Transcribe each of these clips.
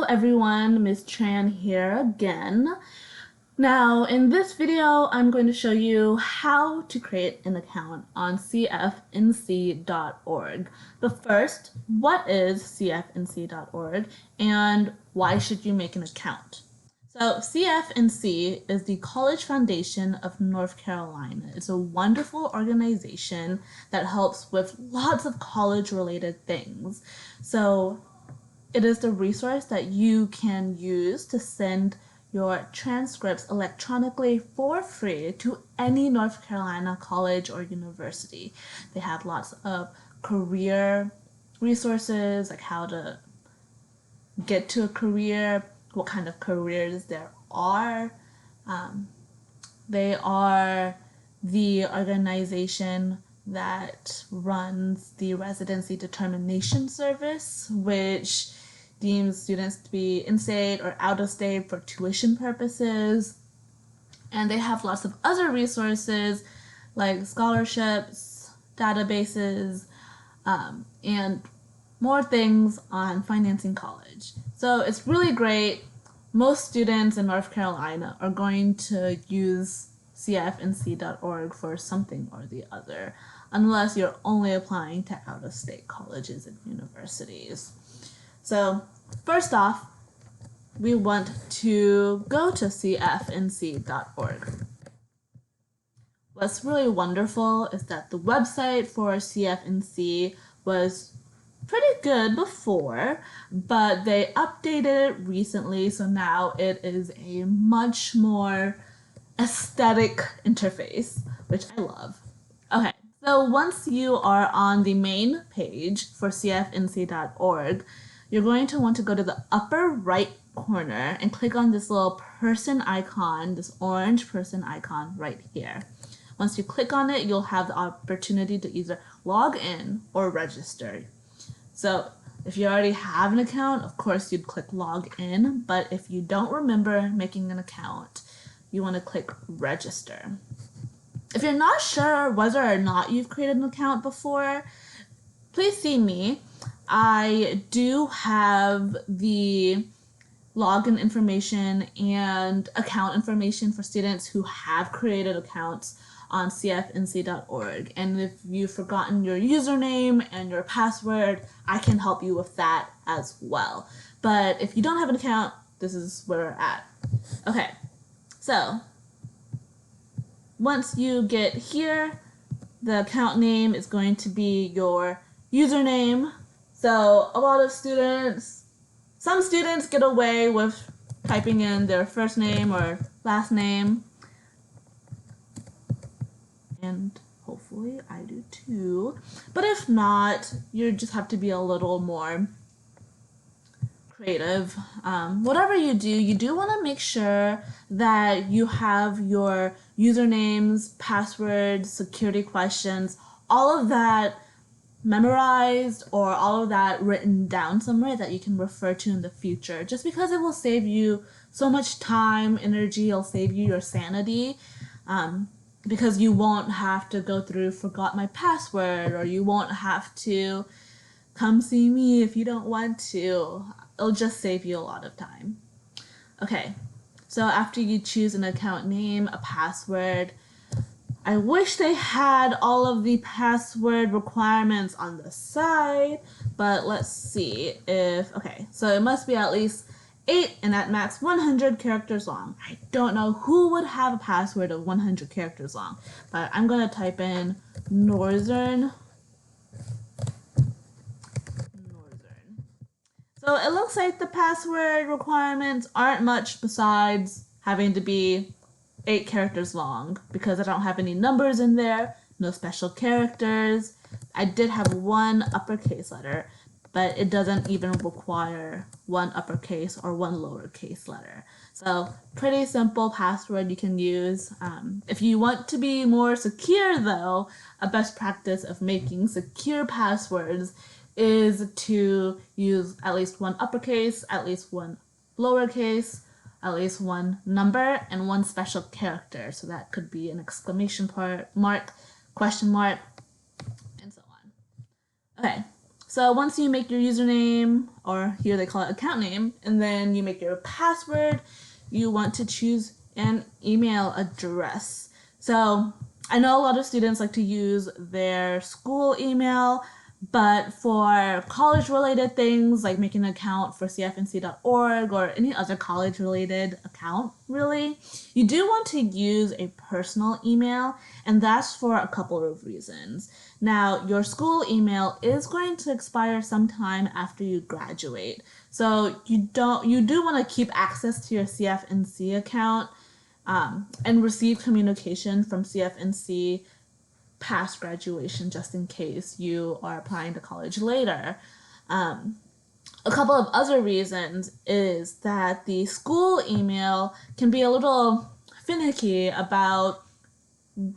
Hello everyone, Ms. Tran here again. Now in this video I'm going to show you how to create an account on CFNC.org. But first, what is CFNC.org and why should you make an account? So CFNC is the College Foundation of North Carolina. It's a wonderful organization that helps with lots of college-related things. So it is the resource that you can use to send your transcripts electronically for free to any North Carolina college or university. They have lots of career resources, like how to get to a career, what kind of careers there are. They are the organization that runs the Residency Determination Service, which deems students to be in-state or out-of-state for tuition purposes. And they have lots of other resources like scholarships, databases, and more things on financing college. So it's really great. Most students in North Carolina are going to use CFNC.org for something or the other, unless you're only applying to out-of-state colleges and universities. So first off, we want to go to CFNC.org. What's really wonderful is that the website for CFNC was pretty good before, but they updated it recently, so now it is a much more aesthetic interface, which I love. Okay, so once you are on the main page for CFNC.org, you're going to want to go to the upper right corner and click on this little person icon, this orange person icon right here. Once you click on it, you'll have the opportunity to either log in or register. So if you already have an account, of course you'd click log in, but if you don't remember making an account, you want to click register. If you're not sure whether or not you've created an account before, please see me. I do have the login information and account information for students who have created accounts on CFNC.org. And if you've forgotten your username and your password, I can help you with that as well. But if you don't have an account, this is where we're at. Okay, so once you get here, the account name is going to be your username. So a lot of students, some students get away with typing in their first name or last name. And hopefully I do too. But if not, you just have to be a little more creative. Whatever you do want to make sure that you have your usernames, passwords, security questions, all of that memorized or all of that written down somewhere that you can refer to in the future, just because it will save you so much time, energy, it'll save you your sanity, because you won't have to go through forgot my password, or you won't have to come see me if you don't want to. It'll just save you a lot of time. Okay, so after you choose an account name, a password, I wish they had all of the password requirements on the side, but let's see if, okay, so it must be at least 8 and at max 100 characters long. I don't know who would have a password of 100 characters long, but I'm gonna type in Northern. So it looks like the password requirements aren't much besides having to be 8 characters long, because I don't have any numbers in there, no special characters. I did have one uppercase letter, but it doesn't even require one uppercase or one lowercase letter. So pretty simple password you can use. If you want to be more secure though, a best practice of making secure passwords is to use at least one uppercase, at least one lowercase, at least one number, and one special character. So that could be an exclamation mark, question mark, and so on. Okay, So once you make your username, or here they call it account name, and then you make your password, you want to choose an email address. So I know a lot of students like to use their school email, but for college-related things like making an account for CFNC.org or any other college-related account, really, you do want to use a personal email, and that's for a couple of reasons. Now, your school email is going to expire sometime after you graduate, so you do want to keep access to your CFNC account and receive communication from CFNC past graduation just in case you are applying to college later. A couple of other reasons is that the school email can be a little finicky about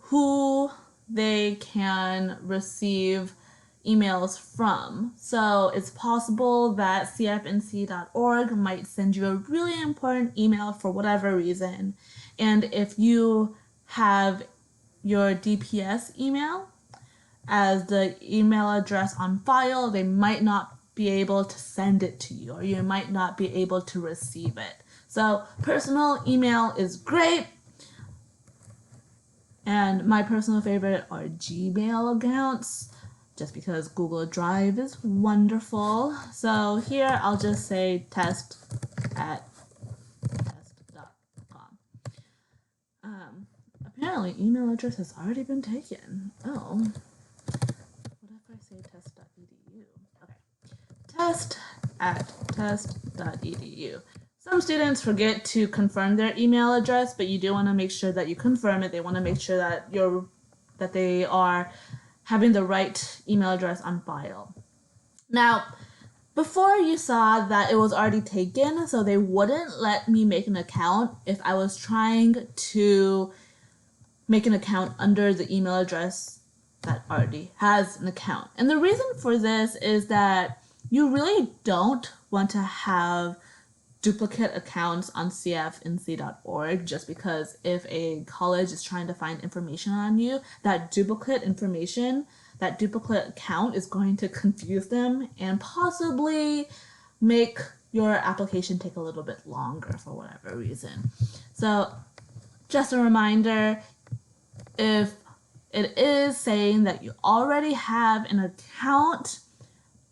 who they can receive emails from. So it's possible that CFNC.org might send you a really important email for whatever reason. And if you have your DPS email as the email address on file, they might not be able to send it to you, or you might not be able to receive it. So personal email is great. And my personal favorite are Gmail accounts, just because Google Drive is wonderful. So here I'll just say test@test.com. Apparently, email address has already been taken. Oh. What if I say test.edu? Okay. Test@test.edu. Some students forget to confirm their email address, but you do want to make sure that you confirm it. They want to make sure that they are having the right email address on file. Now, before you saw that it was already taken, so they wouldn't let me make an account if I was trying to make an account under the email address that already has an account. And the reason for this is that you really don't want to have duplicate accounts on CFNC.org, just because if a college is trying to find information on you, that duplicate account is going to confuse them and possibly make your application take a little bit longer for whatever reason. So just a reminder, if it is saying that you already have an account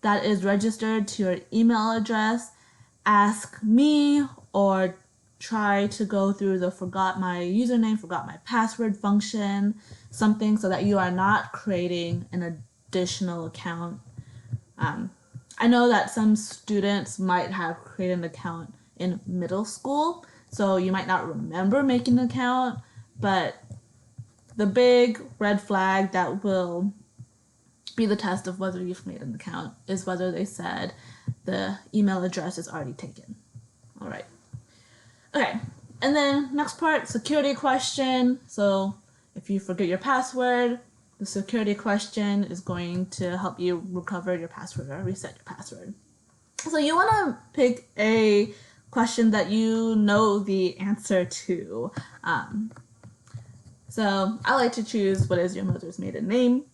that is registered to your email address, ask me or try to go through the forgot my username, forgot my password function, something so that you are not creating an additional account. I know that some students might have created an account in middle school, so you might not remember making an account, but the big red flag that will be the test of whether you've made an account is whether they said the email address is already taken. All right. Okay. And then next part, security question. So if you forget your password, the security question is going to help you recover your password or reset your password. So you want to pick a question that you know the answer to. So I like to choose what is your mother's maiden name.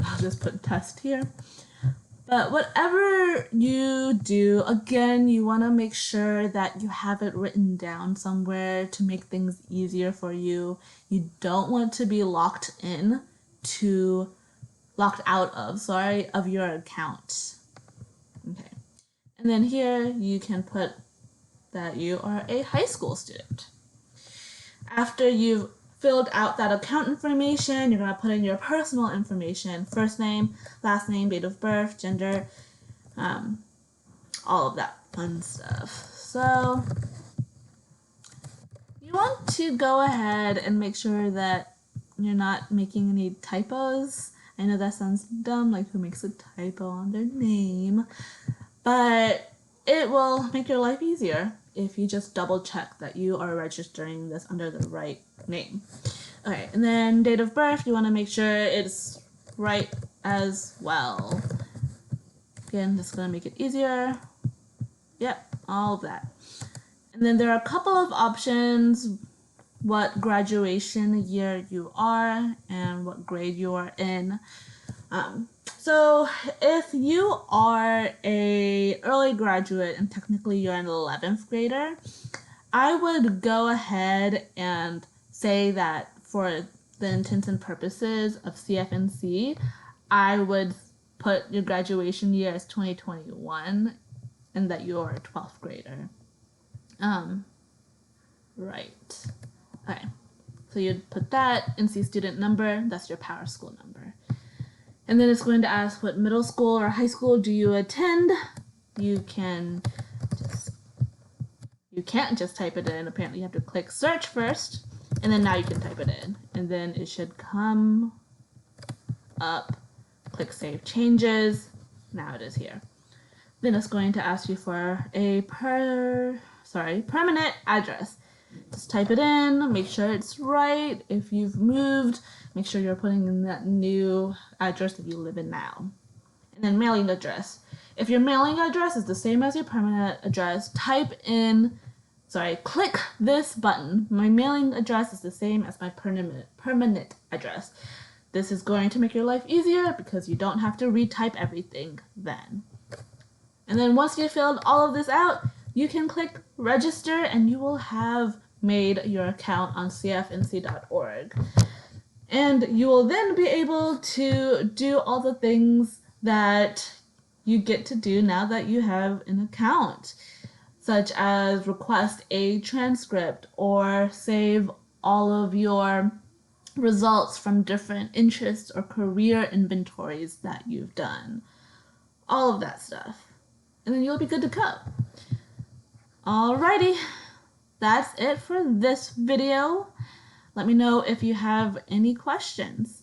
I'll just put test here. But whatever you do, again, you want to make sure that you have it written down somewhere to make things easier for you. You don't want to be locked out of your account. Okay. And then here you can put that you are a high school student. After you've filled out that account information, you're going to put in your personal information, first name, last name, date of birth, gender, all of that fun stuff. So you want to go ahead and make sure that you're not making any typos. I know that sounds dumb, like who makes a typo on their name, but it will make your life easier if you just double check that you are registering this under the right name. Okay, and then date of birth, you want to make sure it's right as well. Again, this is going to make it easier. Yep, all of that. And then there are a couple of options, what graduation year you are and what grade you are in. So if you are a early graduate and technically you're an 11th grader, I would go ahead and say that for the intents and purposes of CFNC, I would put your graduation year as 2021 and that you're a 12th grader. Right. Okay. So you'd put that, NC student number, that's your power school number. And then it's going to ask what middle school or high school do you attend. You can't just type it in. Apparently you have to click search first, and then now you can type it in. And then it should come up, click save changes. Now it is here. Then it's going to ask you for a permanent address. Just type it in, make sure it's right. If you've moved, make sure you're putting in that new address that you live in now. And then mailing address. If your mailing address is the same as your permanent address, click this button. My mailing address is the same as my permanent address. This is going to make your life easier because you don't have to retype everything then. And then once you filled all of this out, you can click register and you will have made your account on cfnc.org. And you will then be able to do all the things that you get to do now that you have an account, such as request a transcript or save all of your results from different interests or career inventories that you've done. All of that stuff. And then you'll be good to go. Alrighty, that's it for this video. Let me know if you have any questions.